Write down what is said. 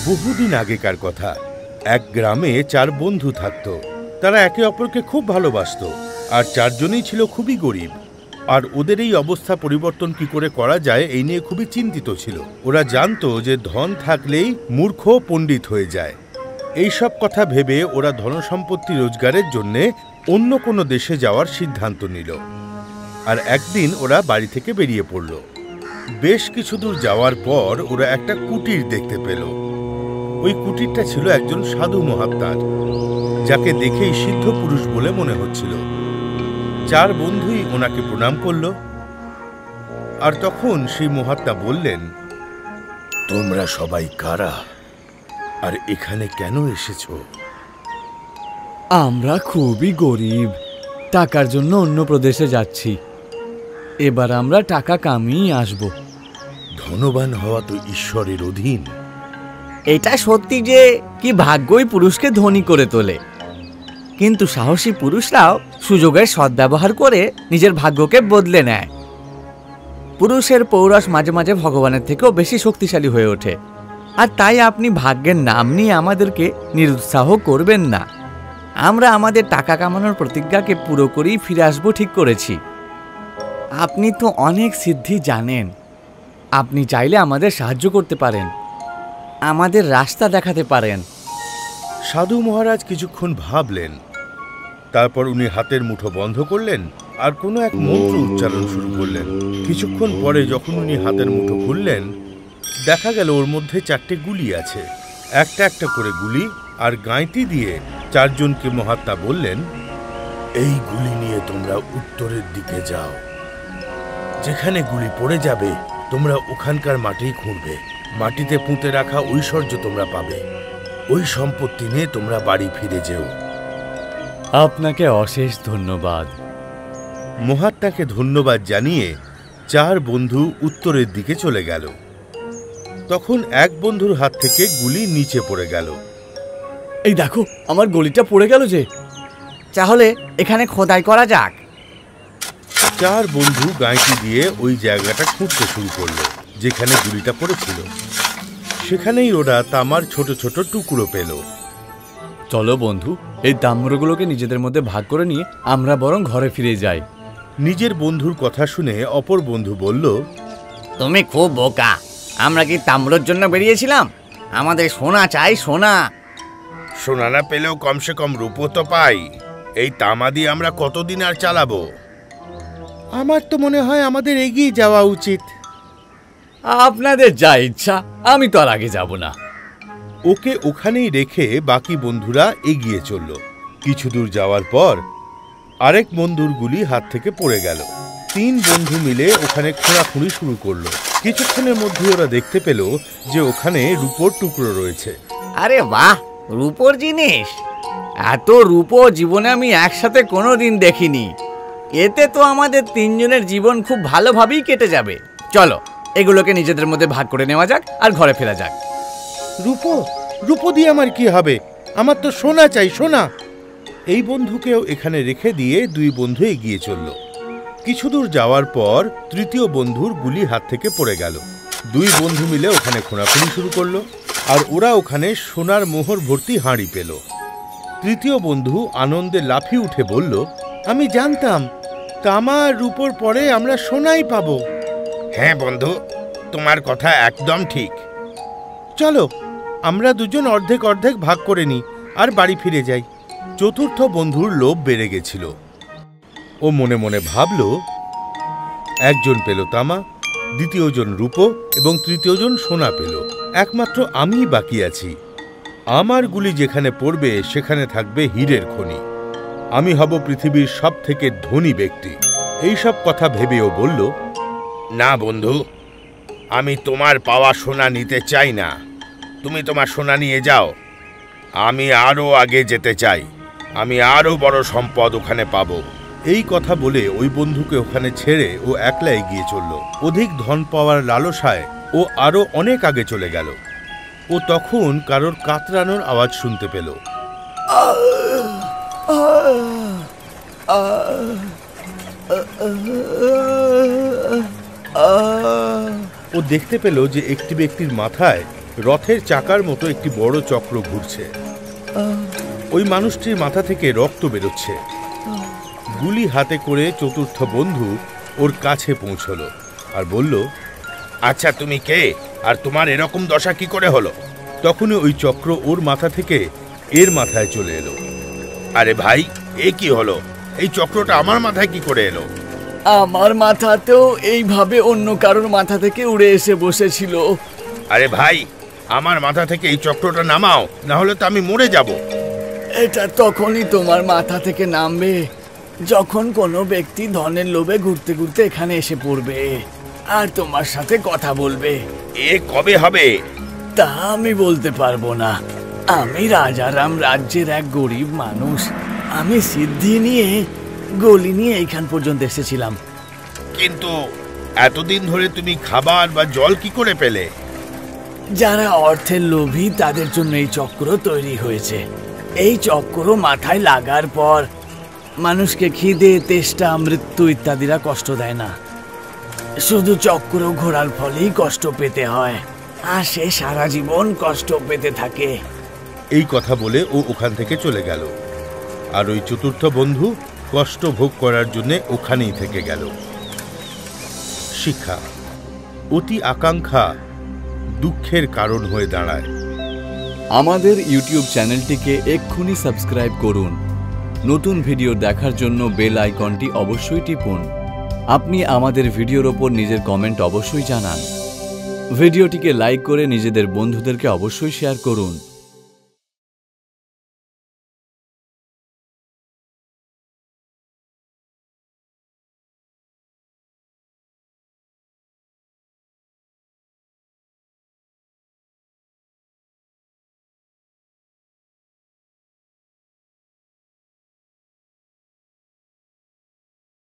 বহুদিন আগেকার কথা। এক গ্রামে 4 বন্ধু থাকত। তারা একে অপরকে খুব ভালোবাসত, আর 4 জনই ছিল খুবই গরিব। আর ওদের এই অবস্থা পরিবর্তন কি করে করা যায় এই নিয়ে খুবই চিন্তিত ছিল। ওরা জানতো যে ধন থাকলেই মূর্খ পণ্ডিত হয়ে যায়। এই সব কথা ভেবে ওরা ধনসম্পত্তি রোজগারের জন্যে অন্য কোনো দেশে যাওয়ার সিদ্ধান্ত নিল। আর একদিন ওরা বাড়ি থেকে বেরিয়ে পড়ল। বেশ কিছু দূর যাওয়ার পর ওরা একটা কুটির দেখতে পেল। ওই কুটিরটা ছিল একজন সাধু মহাত্মার, যাকে দেখেই সিদ্ধ পুরুষ বলে মনে হচ্ছিল। 4 বন্ধুই ওনাকে প্রণাম করল। আর তখন সেই মহাত্মা বললেন, তোমরা সবাই কারা, আর এখানে কেন এসেছো? আমরা খুবই গরিব, টাকার জন্য অন্য প্রদেশে যাচ্ছি। এবার আমরা টাকা কামিয়ে আসব। ধনবান হওয়া তো ঈশ্বরের অধীন। এটা সত্যি যে কি ভাগ্যই পুরুষকে ধনী করে তোলে, কিন্তু সাহসী পুরুষরাও সুযোগের সদ্ব্যবহার করে নিজের ভাগ্যকে বদলে নেয়। পুরুষের পৌরুষ মাঝে মাঝে ভগবানের থেকেও বেশি শক্তিশালী হয়ে ওঠে। আর তাই আপনি ভাগ্যের নাম নিয়ে আমাদেরকে নিরুৎসাহ করবেন না। আমরা আমাদের টাকা কামানোর প্রতিজ্ঞাকে পুরো করেই ফিরে আসবো ঠিক করেছি। আপনি তো অনেক সিদ্ধি জানেন, আপনি চাইলে আমাদের সাহায্য করতে পারেন, আমাদের রাস্তা দেখাতে পারেন। সাধু মহারাজ কিছুক্ষণ ভাবলেন। তারপর উনি হাতের মুঠো বন্ধ করলেন আর কোনো এক মন্ত্র উচ্চারণ শুরু করলেন। কিছুক্ষণ পরে যখন উনি হাতের মুঠো খুললেন, দেখা গেল ওর মধ্যে 4টে গুলি আছে, একটা একটা করে গুলি। আর গাঁইতি দিয়ে 4 জনকে মহাত্মা বললেন, এই গুলি নিয়ে তোমরা উত্তরের দিকে যাও। যেখানে গুলি পড়ে যাবে তোমরা ওখানকার মাটি খুঁড়বে। মাটিতে পুঁতে রাখা ঐশ্বর্য তোমরা পাবে। ওই সম্পত্তি নিয়ে তোমরা বাড়ি ফিরে যেও। আপনাকে অশেষ ধন্যবাদ। মহাত্মাকে ধন্যবাদ জানিয়ে 4 বন্ধু উত্তরের দিকে চলে গেল। তখন এক বন্ধুর হাত থেকে গুলি নিচে পড়ে গেল। এই দেখো, আমার গলিটা পড়ে গেল যে। তাহলে এখানে খোদাই করা যাক। 4 বন্ধু গাঁইতি দিয়ে ওই জায়গাটা খুঁড়তে শুরু করলো যেখানে গুলিটা পড়েছিল। সেখানেই ওরা তামার ছোট ছোট টুকরো পেল। চলো বন্ধু, এই তাম্রগুলোকে নিজেদের মধ্যে ভাগ করে নিয়ে আমরা বরং ঘরে ফিরে যাই। নিজের বন্ধুর কথা শুনে অপর বন্ধু বলল, তুমি খুব বোকা। আমরা কি তাম্রর জন্য বেরিয়েছিলাম? আমাদের সোনা চাই, সোনা। সোনা না পেলেও কমসে কম রূপো তো পাই। এই তামা দিয়ে আমরা কতদিন আর চালাবো? আমার তো মনে হয় আমাদের এগিয়ে যাওয়া উচিত। আপনাদের যা ইচ্ছা, আমি তো আর আগে যাব না। ওকে ওখানেই রেখে বাকি বন্ধুরা এগিয়ে চলল। কিছু দূর যাওয়ার পর আরেক বন্ধুর গুলি হাত থেকে পড়ে গেল। 3 বন্ধু মিলে ওখানে খোঁড়াখুঁড়ি শুরু করলো। কিছুক্ষণের মধ্যে ওরা দেখতে পেল যে ওখানে রূপোর টুকরো রয়েছে। আরে বাহ, রূপোর জিনিস! এত রূপো জীবনে আমি একসাথে কোনোদিন দেখিনি। এতে তো আমাদের 3 জনের জীবন খুব ভালোভাবেই কেটে যাবে। চলো, এগুলোকে নিজেদের মধ্যে ভাগ করে নেওয়া যাক আর ঘরে ফেরা যাক। রূপো? রূপো দিয়ে আমার কি হবে? আমার তো সোনা চাই, সোনা। এই বন্ধুকেও এখানে রেখে দিয়ে 2 বন্ধু এগিয়ে চলল। কিছু দূর যাওয়ার পর তৃতীয় বন্ধুর গুলি হাত থেকে পড়ে গেল। 2 বন্ধু মিলে ওখানে খোঁড়াখুঁড়ি শুরু করলো, আর ওরা ওখানে সোনার মোহর ভর্তি হাঁড়ি পেল। তৃতীয় বন্ধু আনন্দে লাফিয়ে উঠে বলল, আমি জানতাম তামা আর রূপোর পরে আমরা সোনাই পাবো। হ্যাঁ বন্ধু, তোমার কথা একদম ঠিক। চলো আমরা দুজন অর্ধেক অর্ধেক ভাগ করে নিই আর বাড়ি ফিরে যাই। চতুর্থ বন্ধুর লোভ বেড়ে গেছিল। ও মনে মনে ভাবল, একজন পেল তামা, দ্বিতীয়জন রূপো এবং তৃতীয়জন সোনা পেল। একমাত্র আমিই বাকি আছি। আমার গুলি যেখানে পড়বে সেখানে থাকবে হীরের খনি। আমি হব পৃথিবীর সবথেকে ধনী ব্যক্তি। এই সব কথা ভেবেও বলল, না বন্ধু, আমি তোমার পাওয়া সোনা নিতে চাই না। তুমি তোমার সোনা নিয়ে যাও। আমি আরো আগে যেতে চাই। আমি আরো বড় সম্পদ ওখানে পাবো। এই কথা বলে ওই বন্ধুকে ওখানে ছেড়ে ও একলা এগিয়ে চলল। অধিক ধন পাওয়ার লালসায় ও আরো অনেক আগে চলে গেল। ও তখন কারোর কাতরানোর আওয়াজ শুনতে পেল। ও দেখতে পেল যে একটি ব্যক্তির মাথায় রথের চাকার মতো একটি বড় চক্র ঘুরছে। ওই মানুষটির মাথা থেকে রক্ত বেরোচ্ছে। গুলি হাতে করে চতুর্থ বন্ধু ওর কাছে পৌঁছলো আর বলল, আচ্ছা তুমি কে, আর তোমার এরকম দশা কি করে হলো? তখনই ওই চক্র ওর মাথা থেকে এর মাথায় চলে এলো। আরে ভাই, এ কি হলো? এই চক্রটা আমার মাথায় কি করে এলো? আমার মাথাতেও এইভাবে অন্য কারোর মাথা থেকে উড়ে এসে বসেছিল। আরে ভাই, আমার মাথা থেকে এই চক্রটা নামাও, না হলে তো আমি মরে যাব। এটা তখনই তোমার মাথা থেকে নামবে যখন কোনো ব্যক্তি ধনের লোভে ঘুরতে ঘুরতে এখানে এসে পড়বে আর তোমার সাথে কথা বলবে। এ কবে হবে? তা আমি বলতে পারবো না। আমি রাজারাম রাজ্যের এক গরিব মানুষ। আমি সিদ্ধি নিয়ে গলি নিয়ে এইখান পর্যন্ত এসেছিলাম। কিন্তু এতদিন ধরে তুমি খাবার বা জল কি করে পেলে? যারা অর্থের লোভী তাদের জন্য এই চক্র তৈরি হয়েছে। এই চক্র মাথায় লাগার পর মানুষকে খিদে, তেষ্টা, মৃত্যু ইত্যাদিরা কষ্ট দেয় না। শুধু চক্র ঘোরার ফলেই কষ্ট পেতে হয়, আর সে সারা জীবন কষ্ট পেতে থাকে। এই কথা বলে ও ওখান থেকে চলে গেল, আর ওই চতুর্থ বন্ধু কষ্ট ভোগ করার জন্য ওখানেই থেকে গেল। শিক্ষা: অতি আকাঙ্ক্ষা দুঃখের কারণ হয়ে দাঁড়ায়। আমাদের ইউটিউব চ্যানেলটিকে এক্ষুনি সাবস্ক্রাইব করুন। নতুন ভিডিও দেখার জন্য বেল আইকনটি অবশ্যই টিপুন। আপনি আমাদের ভিডিওর ওপর নিজের কমেন্ট অবশ্যই জানান। ভিডিওটিকে লাইক করে নিজেদের বন্ধুদেরকে অবশ্যই শেয়ার করুন।